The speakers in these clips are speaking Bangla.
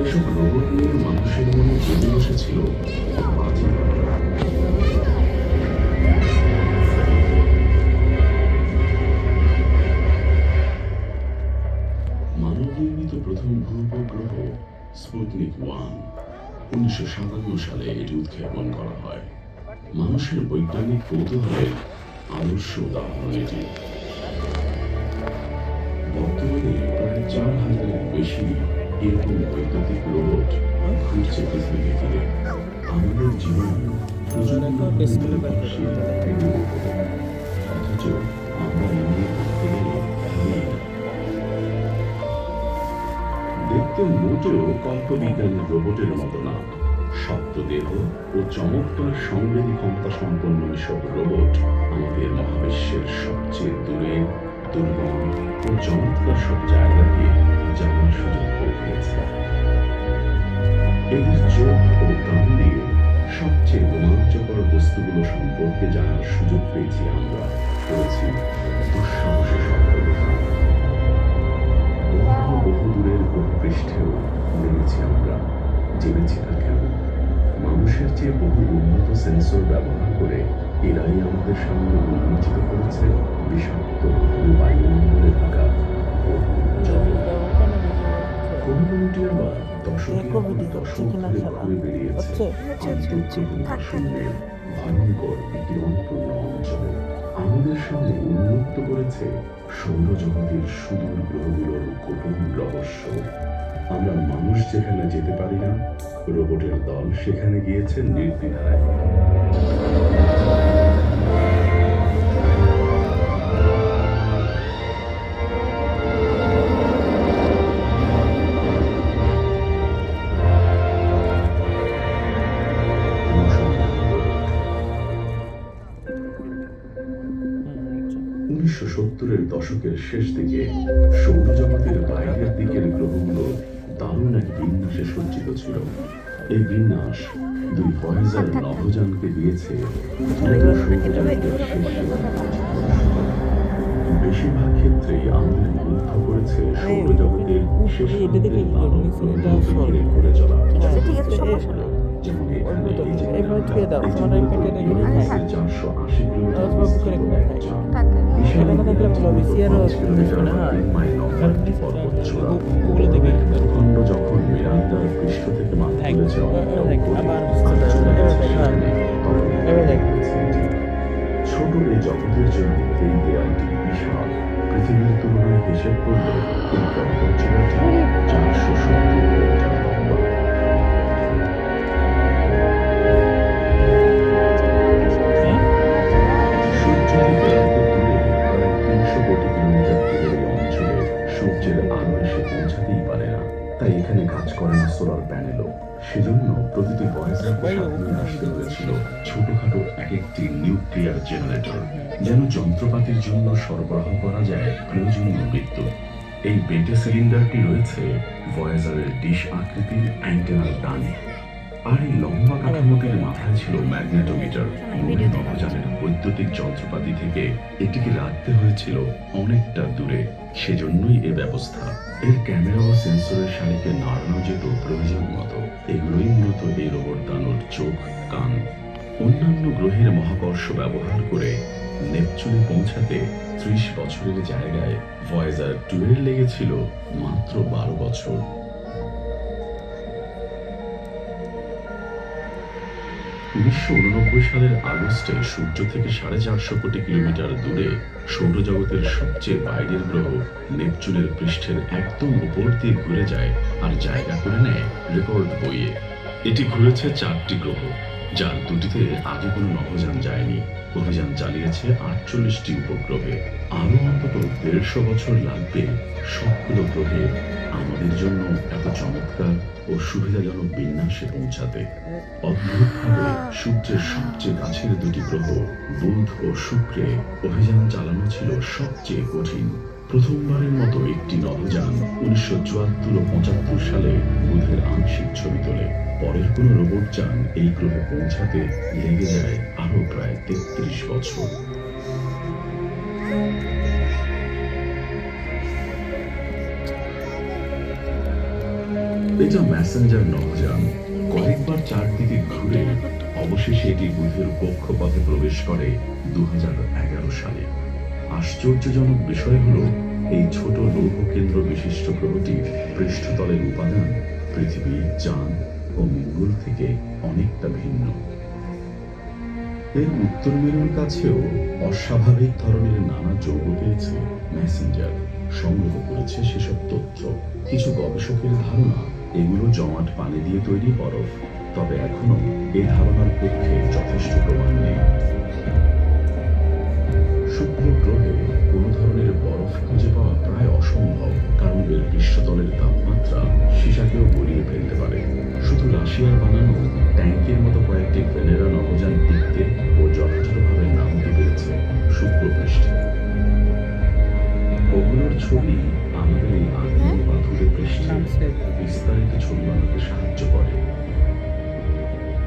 এসব রোবট নিয়ে মানুষের মনে জেগে বসেছিল এক বাজে ধারণা। মানব নির্মিত প্রথম ভূ-উপগ্রহ স্পুটনিক 1 1957 সালে এটি উৎক্ষেপণ করা হয়। মানুষের বৈজ্ঞানিক কৌতূহলের আদর্শ উদাহরণ এটি। বর্তমানে প্রায় 4000-এর বেশি এরকম বৈদ্যুতিক রোবট ঘুরছে পৃথিবীকে ঘিরে। আমাদের জীবন অথচ আমরা এমনি করতে গেলে ভাবিই না। দেখতে মোটেও কল্পবিজ্ঞানের রোবটের মতো না। শক্ত দেহ ও চমৎকার সংবেদী ক্ষমতা সম্পন্ন এসব রোবট আমাদের মহাবিশ্বের সবচেয়ে দূরের, দুর্গম ও চমৎকার সব জায়গাকে জানার সুযোগ করে দিয়েছে। এদের চোখ ও কান দিয়ে সবচেয়ে রোমাঞ্চকর বস্তুগুলো সম্পর্কে জানার সুযোগ পেয়েছি আমরা। করেছি দুঃসাহসী সফলতা। বহু দূরের ভূপৃষ্ঠেও নেমেছি আমরা। জেনেছি না কেন? মানুষের চেয়ে বহু উন্নত সেন্সর ব্যবহার করে এরাই আমাদের সামনে উন্মোচিত করেছে বিষাক্ত বায়ুমণ্ডলে থাকা কমিউনিটি আবার দশকের পর দশক ধরে ঘুরে বেরিয়েছে আন্তঃগ্রহণের ভয়ঙ্কর বিকিরণপূর্ণ অঞ্চলে। আমাদের সামনে উন্মুক্ত করেছে সৌরজগতের সুদূর গ্রহগুলোর গোপন রহস্য। আমরা মানুষ যেখানে যেতে পারি না, রোবটের দল সেখানে গিয়েছে নির্দ্বিধায়। সত্তরের দশকের শেষ দিকে সৌরজগতের বাইরের দিকের গ্রহগুলো দারুণ এক বিন্যাসে সজ্জিত ছিল। এই বিন্যাস দুই ভয়েজার নভোযানকে দিয়েছে বেশিরভাগ ক্ষেত্রেই আমাদের মুগ্ধ করেছে সৌরজগতের শেষ ঘুরে চলা। যেমন এখানে 480 ভূখণ্ড যখন মিরান্দার পৃষ্ঠ থেকে মাথা তুলেছে ছোট এই জগতের জন্য এই দেয়ালটি বিশাল। পৃথিবীর তুলনায় হিসেব করলে এই পর্বতচূড়াটি 470 কিলোমিটার লম্বা। সূর্যের আলো এসে পৌঁছাতেই পারে না, তাই এখানে কাজ করে না সোলার প্যানেলও। সেজন্য প্রতিটি ভয়েজারকে সাথে নিয়ে আসতে হয়েছিল ছোটখাটো এক একটি নিউক্লিয়ার জেনারেটর, যেন যন্ত্রপাতির জন্য সরবরাহ করা যায় প্রয়োজনীয় বিদ্যুৎ। এই বেটে সিলিন্ডারটি রয়েছে ভয়েজারের ডিশ আকৃতির অ্যান্টেনার ডানে, আর এই লম্বা কাঠামোটির মাথায় ছিল ম্যাগনেটোমিটার। নভোযানের বৈদ্যুতিক যন্ত্রপাতি থেকে এটিকে রাখতে হয়েছিল অনেকটা দূরে, সেজন্যই এ ব্যবস্থা। এর ক্যামেরা ও সেন্সরের সারিকে নাড়ানো যেত প্রয়োজন মতো। এগুলোই মূলত এই রোবট দানব চোখ, কান। অন্যান্য গ্রহের মহাকর্ষ ব্যবহার করে নেপচুনে পৌঁছাতে 30 বছরের জায়গায় ভয়েজার 2 এর লেগেছিল মাত্র 12 বছর। 1989 সালের আগস্টে সূর্য থেকে 450 কোটি কিলোমিটার দূরে সৌরজগতের সবচেয়ে বাইরের গ্রহ নেপচুনের পৃষ্ঠের একদম উপর দিয়ে ঘুরে যায় আর জায়গা করে নেয় রেকর্ড বইয়ে। এটি ঘুরেছে 4টি গ্রহ, যার 2টিতে আগে কোনো নভোযান যায়নি। অভিযান চালিয়েছে 48টি উপগ্রহে। আরো অন্তত 150 বছর লাগবে সবগুলো গ্রহে আমাদের জন্য এত চমৎকার ও সুবিধাজনক বিন্যাসে পৌঁছাতে। অদ্ভুতভাবে সূর্যের সবচেয়ে কাছের 2টি গ্রহ বুধ ও শুক্রে অভিযান চালানো ছিল সবচেয়ে কঠিন। প্রথমবারের মতো একটি নভোযান 1974 ও 75 সালে বুধের আংশিক ছবি তোলে। পরের কোনো রোবট যান এই গ্রহে পৌঁছাতে লেগে যায় আরো প্রায় 33 বছর। এটা মেসেঞ্জার নভোযান কয়েকবার চারদিকে ঘুরে অবশেষে এটি বুধের কক্ষপথে প্রবেশ করে 2011 সালে। আশ্চর্যজনক বিষয় হলো এই ছোট লৌহ কেন্দ্র বিশিষ্ট গ্রহটির পৃষ্ঠতলের উপাদান পৃথিবী, চাঁদ ও মঙ্গল থেকে অনেকটা ভিন্ন। এর উত্তর মেরুর কাছেও অস্বাভাবিক ধরনের নানা যৌগ পেয়েছে মেসেঞ্জার, সংগ্রহ করেছে সেসব তথ্য। কিছু গবেষকের ধারণা এগুলো জমাট পানি দিয়ে তৈরি বরফ, তবে এখনো এই ধারণার পক্ষে যথেষ্ট প্রমাণ নেই। শুক্র গ্রহে কোনো ধরনের বরফ খুঁজে পাওয়া প্রায় অসম্ভব, কারণ এর পৃষ্ঠতলের তাপমাত্রা সীসাকেও গড়িয়ে ফেলতে পারে। শুধু রাশিয়ার বানানো ট্যাঙ্কের মতো কয়েকটি ভেনেরা নভোযান টিকতে ও যথাযথভাবে নামতে পেরেছে শুক্র পৃষ্ঠে। ওগুলোর ছবি আমাদের এই আগ্নেয় পাথুরে পৃষ্ঠে বিস্তারিত ছবি বানাতে সাহায্য করে।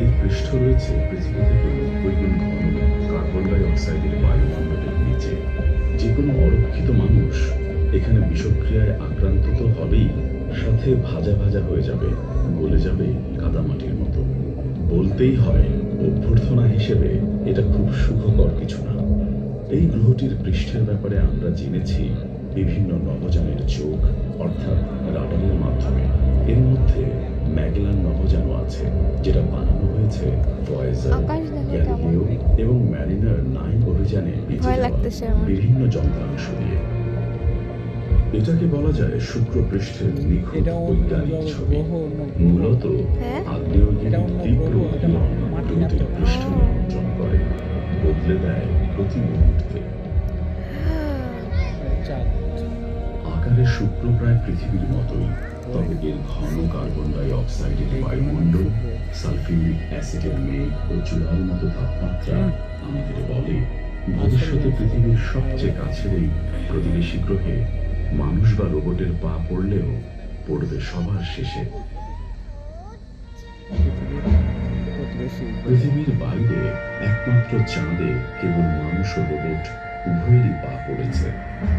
এই পৃষ্ঠ রয়েছে পৃথিবী থেকে 90 গুণ ঘন কার্বন ডাই অক্সাইডের বায়ুমণ্ডলের নিচে। যে কোনো অরক্ষিত মানুষ এখানে বিষক্রিয়ায় আক্রান্ত তো হবেই, সাথে ভাজা ভাজা হয়ে যাবে, গলে যাবে কাদামাটির মতো। বলতেই হয় অভ্যর্থনা হিসেবে এটা খুব সুখকর কিছু না। এই গ্রহটির পৃষ্ঠের ব্যাপারে আমরা জেনেছি বিভিন্ন নভোযানের চোখ অর্থাৎ রাডারের মাধ্যমে। এর মধ্যে ম্যাগেলান নভোযানও আছে, যেটা বানানো হয়েছে ভয়েজার, গ্যালিলিও এবং ম্যারিনার 9 অভিযানে বেঁচে যাওয়া বিভিন্ন যন্ত্রাংশ দিয়ে। এটাকে বলা যায় শুক্র পৃষ্ঠের নিখুঁত বৈজ্ঞানিক ছবি। মূলত আগ্নেয়গিরির তীব্র বিকিরণ গ্রহটির পৃষ্ঠ নিয়ন্ত্রণ করে, বদলে দেয় প্রতি মুহূর্তে। আকারে শুক্র প্রায় পৃথিবীর মতোই, তবে এর ঘন কার্বন ডাই অক্সাইডের বায়ুমণ্ডল, সালফিউরিক অ্যাসিডের মেঘ ও চূড়ার মতো তাপমাত্রা আমাদের বলে ভবিষ্যতে পৃথিবীর সবচেয়ে কাছের এই প্রতিবেশী গ্রহে মানুষ বা রোবটের পা পড়লেও পড়বে সবার শেষে। পৃথিবীর বাইরে একমাত্র চাঁদে কেবল মানুষ ও রোবট উভয়েরই পা পড়েছে।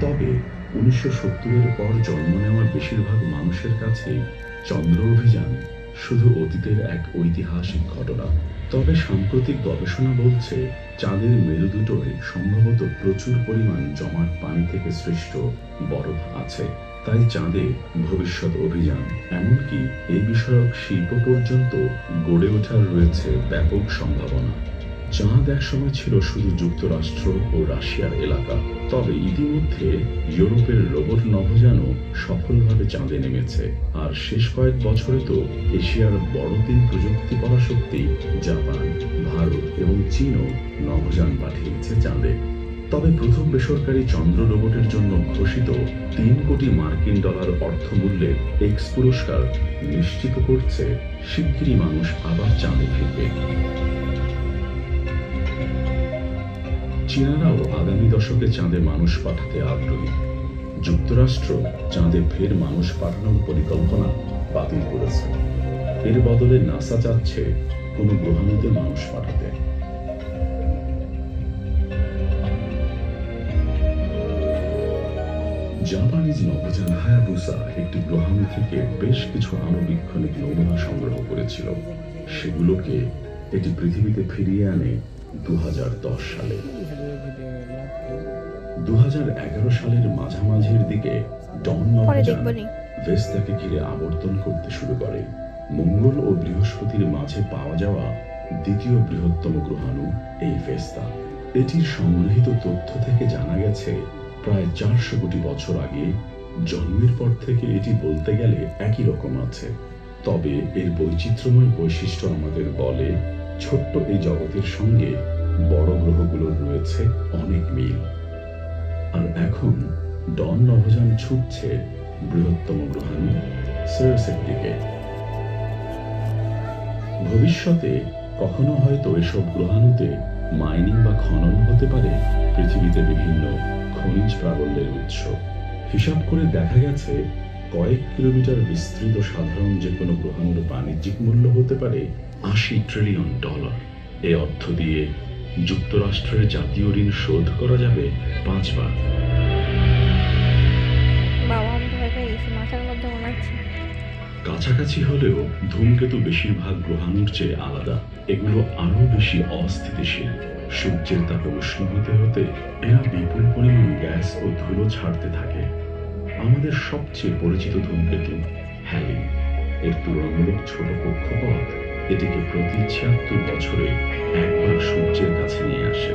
তবে 1970-এর পর জন্ম নেওয়া বেশিরভাগ মানুষের কাছে চন্দ্র অভিযান শুধু অতীতের এক ঐতিহাসিক ঘটনা। তবে সাম্প্রতিক গবেষণা বলছে চাঁদের মেরু দুটোয় সম্ভবত প্রচুর পরিমাণ জমাট পানি থেকে সৃষ্ট বরফ আছে। তাই চাঁদে ভবিষ্যৎ অভিযান, এমনকি এই বিষয়ক শিল্প পর্যন্ত গড়ে ওঠার রয়েছে ব্যাপক সম্ভাবনা। চাঁদ একসময় ছিল শুধু যুক্তরাষ্ট্র ও রাশিয়ার এলাকা, তবে ইতিমধ্যে ইউরোপের রোবট নভোযানও সফলভাবে চাঁদে নেমেছে। আর শেষ কয়েক বছরে তো এশিয়ার বড় 3 প্রযুক্তি পরাশক্তি জাপান, ভারত এবং চীনও নভোযান পাঠিয়েছে চাঁদে। তবে প্রথম বেসরকারি চন্দ্র রোবটের জন্য ঘোষিত $3 কোটি অর্থমূল্যের এক্স পুরস্কার নিশ্চিত করছে শিগগিরই মানুষ আবার চাঁদে ফিরবে। চীনারাও আগামী দশকে চাঁদে মানুষ পাঠাতে আগ্রহী। যুক্তরাষ্ট্র চাঁদে ফের মানুষ পাঠানোর পরিকল্পনা বাতিল করেছে। এর বদলে নাসা চাচ্ছে কোনো গ্রহাণুতে মানুষ পাঠাতে। জাপানিজ নভোযান হায়াবুসা একটি গ্রহাণু থেকে বেশ কিছু আণুবীক্ষণিক নমুনা সংগ্রহ করেছিল। সেগুলোকে এটি পৃথিবীতে ফিরিয়ে আনে 2010 সালে। 2011 সালের মাঝামাঝির দিকে ডন নভোযান ভেস্তাকে ঘিরে আবর্তন করতে শুরু করে। মঙ্গল ও বৃহস্পতির মাঝে পাওয়া যাওয়া দ্বিতীয় বৃহত্তম গ্রহাণু এই ভেস্তা। এটির সংগৃহীত তথ্য থেকে জানা গেছে প্রায় 400 কোটি বছর আগে জন্মের পর থেকে এটি বলতে গেলে একই রকম আছে। তবে এর বৈচিত্র্যময় বৈশিষ্ট্য আমাদের বলে ছোট্ট এই জগতের সঙ্গে বড় গ্রহগুলোর রয়েছে অনেক মিল। আর এখন ডন নভোযান ছুটছে বৃহত্তম গ্রহাণু সিরাসের দিকে। ভবিষ্যতে কখনো হয়তো এসব গ্রহাণুতে মাইনিং বা খনন হতে পারে পৃথিবীতে বিভিন্ন খনিজ প্রাবল্যের উৎস। হিসাব করে দেখা গেছে কয়েক কিলোমিটার বিস্তৃত সাধারণ যে কোনো গ্রহাণুর বাণিজ্যিক মূল্য হতে পারে $80 ট্রিলিয়ন। এই অর্থ দিয়ে যুক্তরাষ্ট্রের জাতীয় ঋণ শোধ করা যাবে 5 বার। বাবা আমি ভয় পেয়ে গেছি, মাথার মধ্যে মনে হচ্ছে। কাছাকাছি হলেও ধূমকেতু বেশিরভাগ গ্রহাণুর চেয়ে আলাদা। এগুলো আরো বেশি অস্থিতিশীল। সূর্যের তাপে উষ্ণ হতে হতে এরা বিপুল পরিমাণ গ্যাস ও ধুলো ছাড়তে থাকে। আমাদের সবচেয়ে পরিচিত ধূমকেতু হ্যালি, এর তুলনামূলক ছোট কক্ষপথ এটিকে প্রতি ৭৬ বছরে একবার সূর্যের কাছে নিয়ে আসে।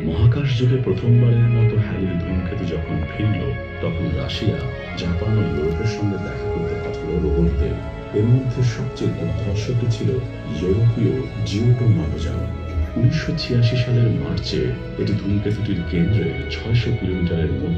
মহাকাশ যুগে প্রথমবারের মতো হ্যালির ধূমকেতু যখন ফিরল, তখন রাশিয়া, জাপান ও ইউরোপের সঙ্গে দেখা করতে পাঠালো রোবটদের। এর মধ্যে সবচেয়ে দুর্ধর্ষটি ছিল ইউরোপীয় জিওটো মাগোজান। ১৯৮৬ সালের মার্চে এটি ধূমকেতুটির কেন্দ্রের ৬০০ কিলোমিটারের মধ্যে